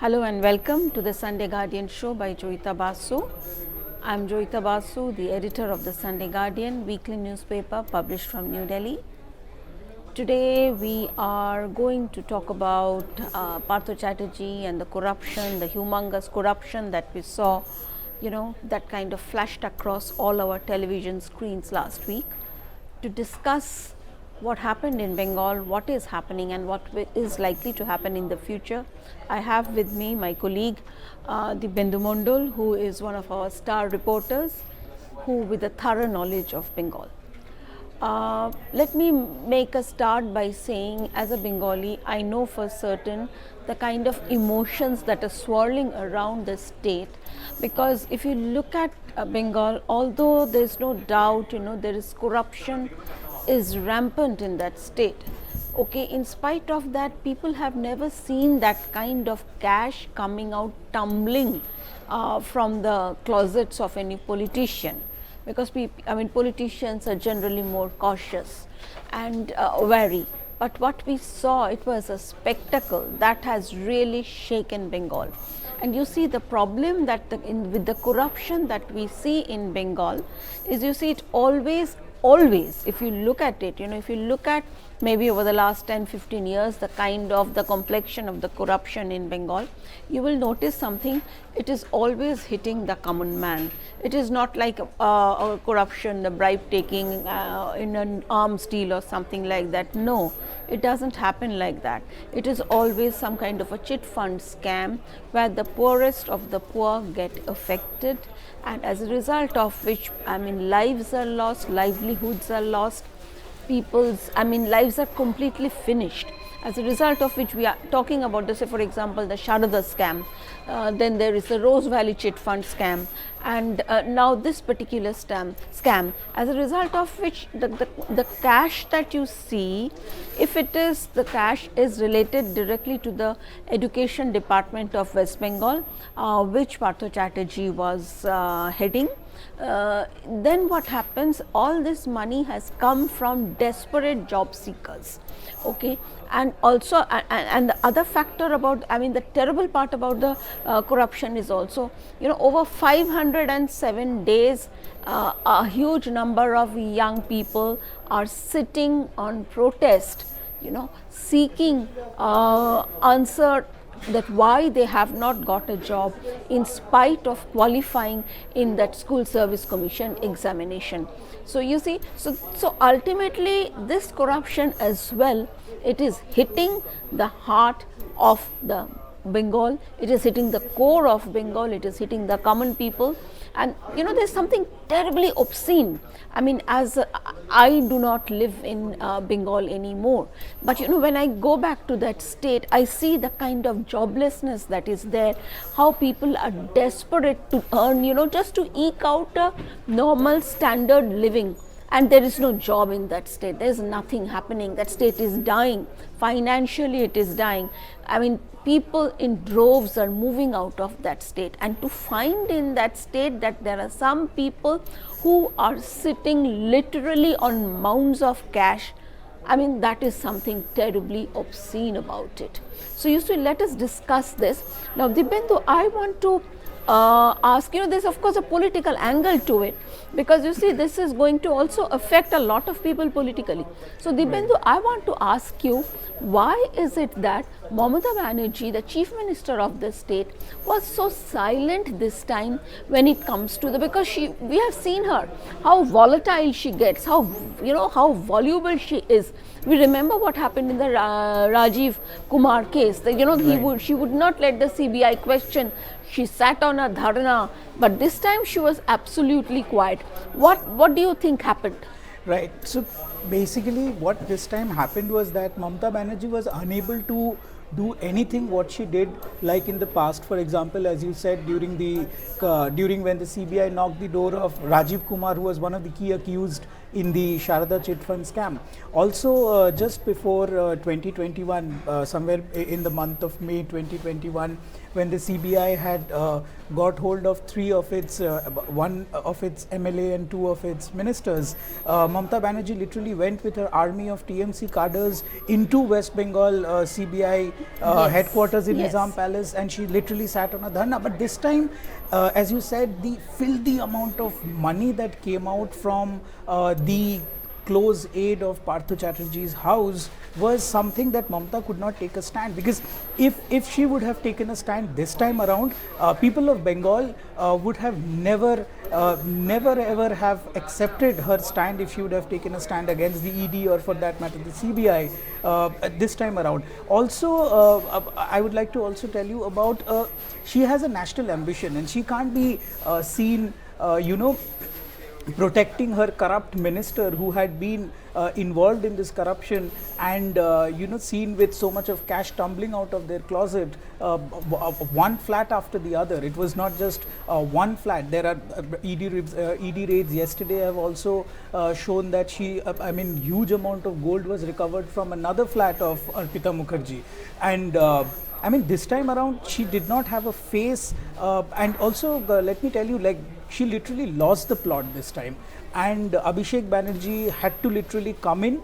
Hello and welcome to the Sunday Guardian show by Joyeeta Basu. I am Joyeeta Basu, the editor of the Sunday Guardian weekly newspaper published from New Delhi. Today we are going to talk about Partha Chatterjee and the corruption, the humongous corruption that we saw, that kind of flashed across all our television screens last week. To discuss what happened in Bengal, what is happening and what is likely to happen in the future, I have with me my colleague Dibyendu Mondol, who is one of our star reporters with a thorough knowledge of Bengal. Let me make a start by saying, as a Bengali, I know for certain the kind of emotions that are swirling around the state, because if you look at Bengal, although there is no doubt, there is corruption is rampant in that state. Okay, in spite of that, people have never seen that kind of cash coming out tumbling from the closets of any politician, because politicians are generally more cautious and wary. But what we saw, it was a spectacle that has really shaken Bengal. And you see, the problem that with the corruption that we see in Bengal is, you see it always, if you look at it, if you look at maybe over the last 10-15 years, the complexion of the corruption in Bengal, you will notice something. It is always hitting the common man. It is not like a corruption, the bribe taking in an arms deal or something like that. No, it doesn't happen like that. It is always some kind of a chit fund scam where the poorest of the poor get affected, and as a result of which, lives are lost, livelihoods are lost, people's lives are completely finished. As a result of which, we are talking about, say for example, the Sharada scam, then there is the Rose Valley chit fund scam, and now this particular scam, as a result of which the cash that you see, if it is, the cash is related directly to the education department of West Bengal, which Partha Chatterjee was heading. Then what happens, all this money has come from desperate job seekers. Okay, and also and the other factor about, the terrible part about the corruption is also, over 507 days, a huge number of young people are sitting on protest, seeking answer that why they have not got a job in spite of qualifying in that school service commission examination. So you see, so ultimately this corruption as well, it is hitting the heart of the Bengal, it is hitting the core of Bengal, it is hitting the common people. And there's something terribly obscene. As I do not live in Bengal anymore, but when I go back to that state, I see the kind of joblessness that is there, how people are desperate to earn, just to eke out a normal standard living. And there is no job in that state, there is nothing happening, that state is dying, financially it is dying. People in droves are moving out of that state, and to find in that state that there are some people who are sitting literally on mounds of cash, that is something terribly obscene about it. So let us discuss this. Now Dibyendu, I want to ask, there's of course a political angle to it, because this is going to also affect a lot of people politically. So Dibyendu, I want to ask you, why is it that Mamata Banerjee, the chief minister of the state, was so silent this time when it comes to because we have seen her, how volatile she gets, how voluble she is. We remember what happened in the Rajiv Kumar case, that she would not let the CBI question. She sat on a dharna, but this time she was absolutely quiet. What do you think happened? Right. So basically what this time happened was that Mamata Banerjee was unable to do anything what she did like in the past. For example, as you said, during when the CBI knocked the door of Rajiv Kumar, who was one of the key accused in the Sharada Chit Fund scam. Also, just before 2021, somewhere in the month of May 2021, when the CBI had got hold of one of its MLA and two of its ministers, Mamata Banerjee literally went with her army of TMC cadres into West Bengal CBI headquarters in Nizam Palace, and she literally sat on a dharna. But this time, as you said, the filthy amount of money that came out from the close aid of Partha Chatterjee's house was something that Mamata could not take a stand, because if she would have taken a stand this time around, people of Bengal would have never ever have accepted her stand if she would have taken a stand against the ED, or for that matter the CBI this time around. Also, I would like to also tell you about, she has a national ambition, and she can't be seen protecting her corrupt minister who had been involved in this corruption, and seen with so much of cash tumbling out of their closet, one flat after the other. It was not just one flat. There are ED raids yesterday have also shown that huge amount of gold was recovered from another flat of Arpita Mukherjee, and this time around she did not have a face, and also let me tell you, like, she literally lost the plot this time, and Abhishek Banerjee had to literally come in,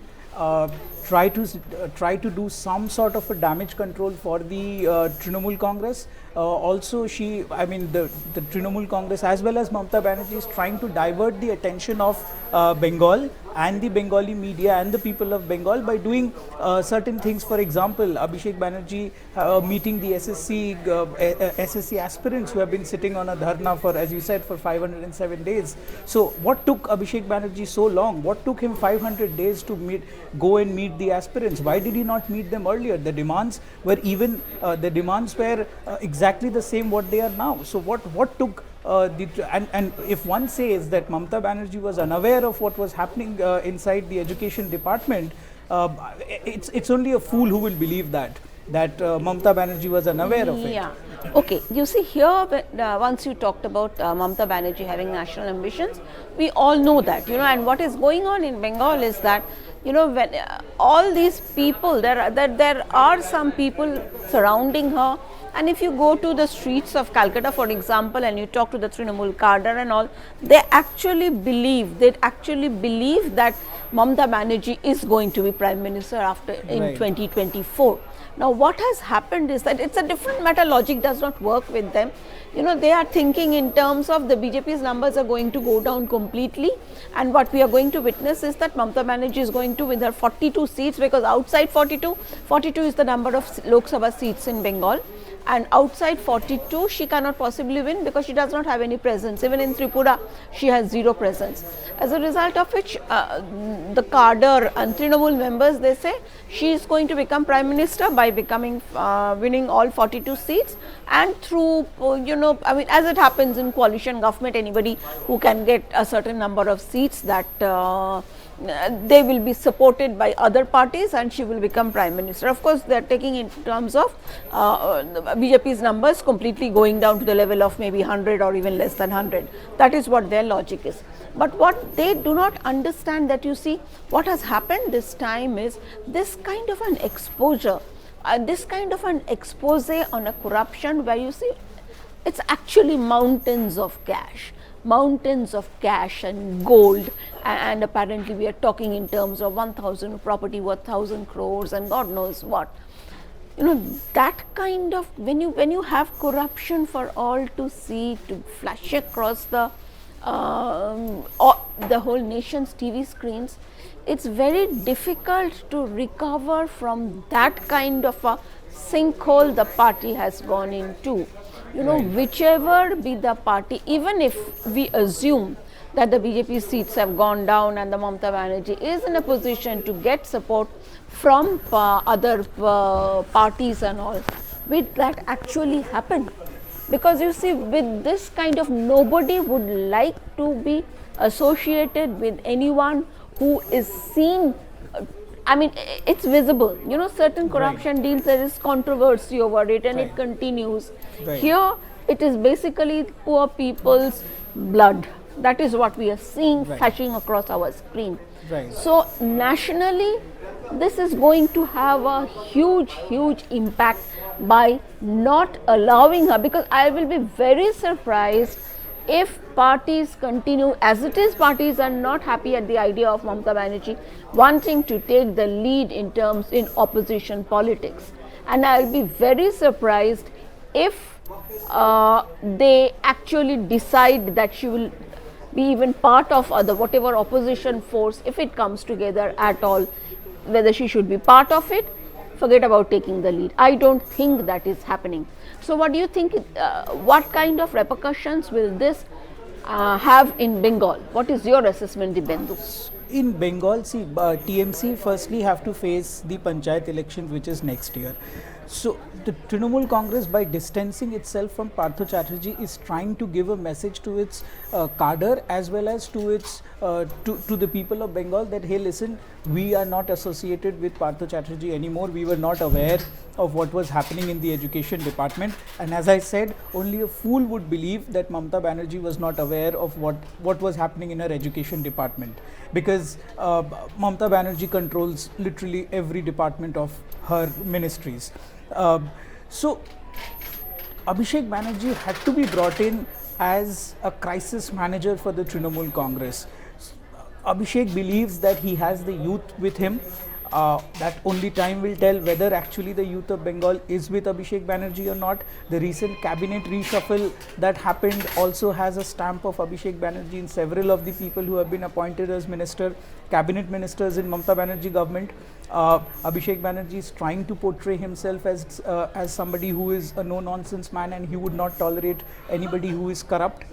try to do some sort of a damage control for the Trinamool Congress. Also, the Trinamool Congress as well as Mamata Banerjee is trying to divert the attention of Bengal and the Bengali media and the people of Bengal by doing certain things. For example, Abhishek Banerjee meeting the SSC aspirants who have been sitting on a dharna for, as you said, for 507 days. So what took Abhishek Banerjee so long? What took him 500 days to go and meet the aspirants? Why did he not meet them earlier? The demands were exactly the same what they are now. So what took and if one says that Mamata Banerjee was unaware of what was happening inside the education department, it's only a fool who will believe that Mamata Banerjee was unaware of it. Yeah. Okay. You see here, once you talked about Mamata Banerjee having national ambitions, we all know that, and what is going on in Bengal is that, when all these people, there are some people surrounding her. And if you go to the streets of Calcutta, for example, and you talk to the Trinamool cadre and all, they actually believe that Mamata Banerjee is going to be Prime Minister in 2024. Now, what has happened is that it's a different matter. Logic does not work with them. They are thinking in terms of the BJP's numbers are going to go down completely, and what we are going to witness is that Mamata Banerjee is going to win her 42 seats, because outside 42 is the number of Lok Sabha seats in Bengal. And outside 42, she cannot possibly win because she does not have any presence. Even in Tripura, she has zero presence. As a result of which, the cadre and Trinamool members, they say she is going to become Prime Minister by winning all 42 seats, and through, as it happens in coalition government, anybody who can get a certain number of seats, that they will be supported by other parties and she will become Prime Minister. Of course, they are taking in terms of BJP's numbers completely going down to the level of maybe 100 or even less than 100. That is what their logic is. But what they do not understand, that you see, what has happened this time is this kind of an exposure, this kind of an expose on a corruption where you see it's actually mountains of cash and gold, and apparently we are talking in terms of 1,000 property worth 1,000 crores and God knows what. That kind of, when you have corruption for all to see, to flash across the whole nation's TV screens, it's very difficult to recover from that kind of a sinkhole the party has gone into. Whichever be the party, even if we assume that the BJP seats have gone down and the Mamata Banerjee is in a position to get support from other parties and all, will that actually happen? Because you see, with this kind of, nobody would like to be associated with anyone who is seen. It's visible, certain corruption deals, there is controversy over it and it continues. Here, it is basically poor people's blood, That is what we are seeing Right. flashing across our screen. Right. So nationally, this is going to have a huge impact by not allowing her, because I will be very surprised if parties continue as it is. Parties are not happy at the idea of Mamata Banerjee wanting to take the lead in opposition politics, and I will be very surprised if they actually decide that she will be even part of whatever opposition force, if it comes together at all, whether she should be part of it. Forget about taking the lead. I don't think that is happening. So what do you think, what kind of repercussions will this have in Bengal? What is your assessment, Dibendu? In Bengal, see, TMC firstly have to face the panchayat elections, which is next year. So the Trinamool Congress, by distancing itself from Partha Chatterjee, is trying to give a message to its cadre as well as to its to the people of Bengal that, hey, listen, we are not associated with Partha Chatterjee anymore. We were not aware of what was happening in the education department, and as I said, only a fool would believe that Mamata Banerjee was not aware of what was happening in her education department, because Mamata Banerjee controls literally every department of her ministries. So Abhishek Banerjee had to be brought in as a crisis manager for the Trinamool Congress. Abhishek believes that he has the youth with him. That only time will tell whether actually the youth of Bengal is with Abhishek Banerjee or not. The recent cabinet reshuffle that happened also has a stamp of Abhishek Banerjee in several of the people who have been appointed as cabinet ministers in Mamata Banerjee government. Abhishek Banerjee is trying to portray himself as somebody who is a no-nonsense man, and he would not tolerate anybody who is corrupt.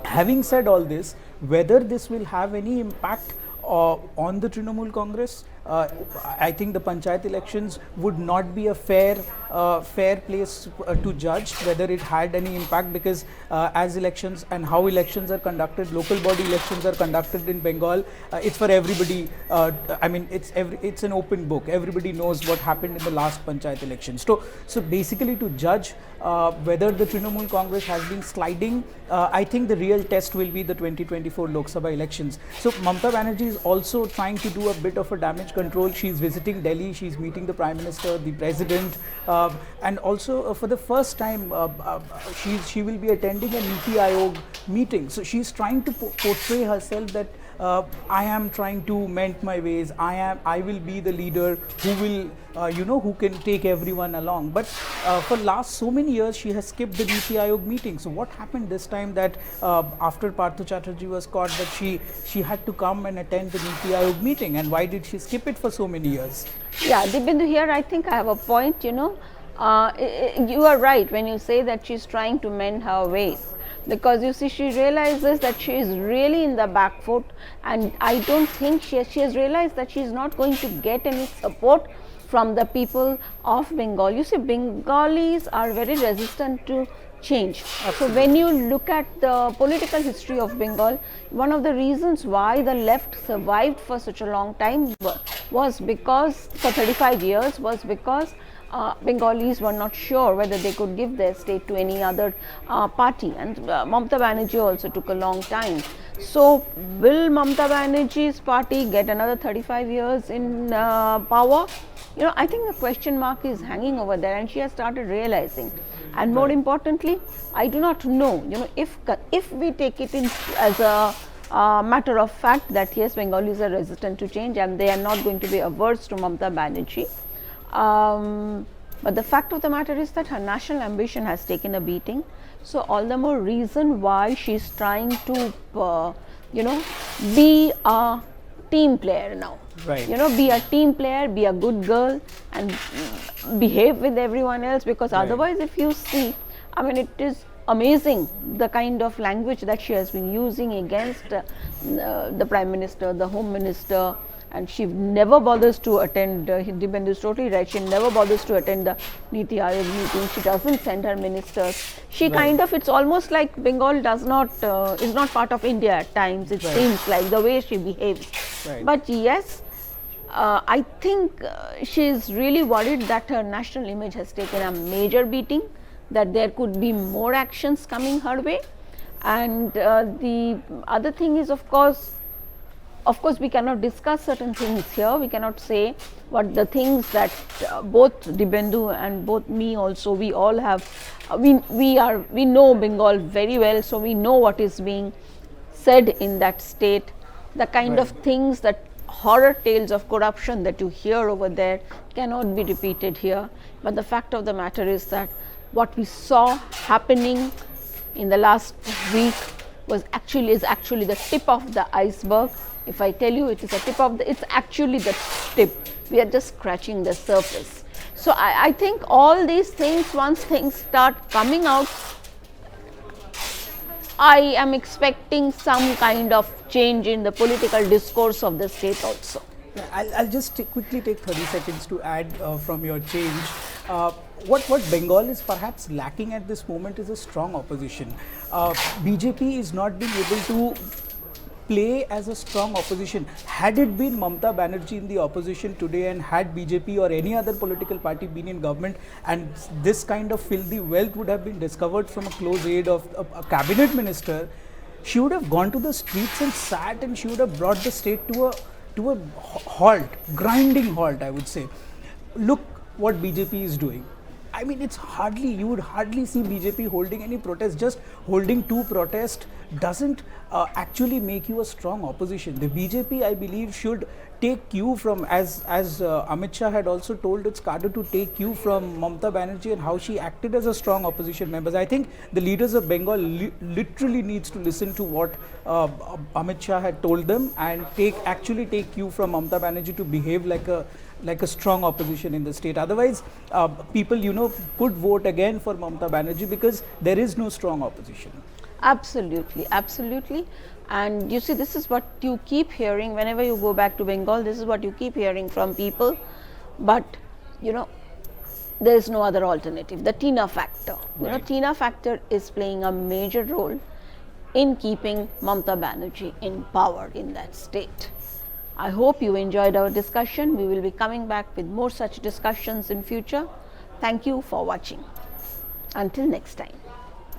Having said all this, whether this will have any impact on the Trinamool Congress, I think the panchayat elections would not be a fair place to judge whether it had any impact, because as elections and how elections are conducted, local body elections are conducted in Bengal, it's for everybody. I mean, it's an open book. Everybody knows what happened in the last panchayat elections. So basically, to judge whether the Trinamool Congress has been sliding, I think the real test will be the 2024 Lok Sabha elections. So Mamata Banerjee is also trying to do a bit of a damage control. She's visiting Delhi, she's meeting the Prime Minister, the President, and also for the first time she will be attending a Niti Aayog meeting. So she's trying to portray herself that I am trying to mend my ways. I will be the leader who will, who can take everyone along. But for last so many years, she has skipped the Niti Aayog meeting. So what happened this time that after Partha Chatterjee was caught, that she had to come and attend the Niti Aayog meeting, and why did she skip it for so many years? Yeah, Dibindu, here I think I have a point. You are right when you say that she's trying to mend her ways. Because you see, she realizes that she is really in the back foot, and I don't think she has realized that she is not going to get any support from the people of Bengal. You see, Bengalis are very resistant to change. Absolutely. So when you look at the political history of Bengal, one of the reasons why the left survived for such a long time was because, for 35 years, was because Bengalis were not sure whether they could give their state to any other party, and Mamata Banerjee also took a long time. So will Mamata Banerjee's party get another 35 years in power? I think the question mark is hanging over there, and she has started realizing. And more importantly, I do not know, if we take it in as a matter of fact that yes, Bengalis are resistant to change and they are not going to be averse to Mamata Banerjee. But the fact of the matter is that her national ambition has taken a beating. So all the more reason why she's trying to, be a team player now. Right. Be a team player, be a good girl, and behave with everyone else. Because otherwise, if you see, I mean, it is amazing the kind of language that she has been using against the Prime Minister, the Home Minister. And she never bothers to attend, Dibendu is totally right, she never bothers to attend the Niti Aayog meeting. She doesn't send her ministers. She kind of, it's almost like Bengal is not part of India at times, it seems like, the way she behaves. Right. But yes, I think she is really worried that her national image has taken a major beating, that there could be more actions coming her way. And the other thing is, of course, we cannot discuss certain things here. We cannot say what the things that both Dibendu and both me also, we all have, we know Bengal very well, so we know what is being said in that state, the kind of things, that horror tales of corruption that you hear over there cannot be repeated here. But the fact of the matter is that what we saw happening in the last week is actually the tip of the iceberg. If I tell you it is a tip of the, it's actually the tip. We are just scratching the surface. So I think all these things, once things start coming out, I am expecting some kind of change in the political discourse of the state also. I'll just quickly take 30 seconds to add from your change. What Bengal is perhaps lacking at this moment is a strong opposition. BJP is not being able to play as a strong opposition. Had it been Mamata Banerjee in the opposition today, and had BJP or any other political party been in government, and this kind of filthy wealth would have been discovered from a close aide of a cabinet minister, she would have gone to the streets and sat, and she would have brought the state to a halt, grinding halt, I would say. Look what BJP is doing. I mean, you would hardly see BJP holding any protest. Just holding 2 protests doesn't actually make you a strong opposition. The BJP, I believe, should take cue from, as Amit Shah had also told its cadre to take cue from Mamata Banerjee and how she acted as a strong opposition member. I think the leaders of Bengal literally needs to listen to what Amit Shah had told them, and actually take cue from Mamata Banerjee to behave like a strong opposition in the state. Otherwise, people, could vote again for Mamata Banerjee because there is no strong opposition. Absolutely, absolutely. And you see, this is what you keep hearing whenever you go back to Bengal. This is what you keep hearing from people. But, there is no other alternative. The Tina factor. Tina factor is playing a major role in keeping Mamata Banerjee in power in that state. I hope you enjoyed our discussion. We will be coming back with more such discussions in future. Thank you for watching. Until next time.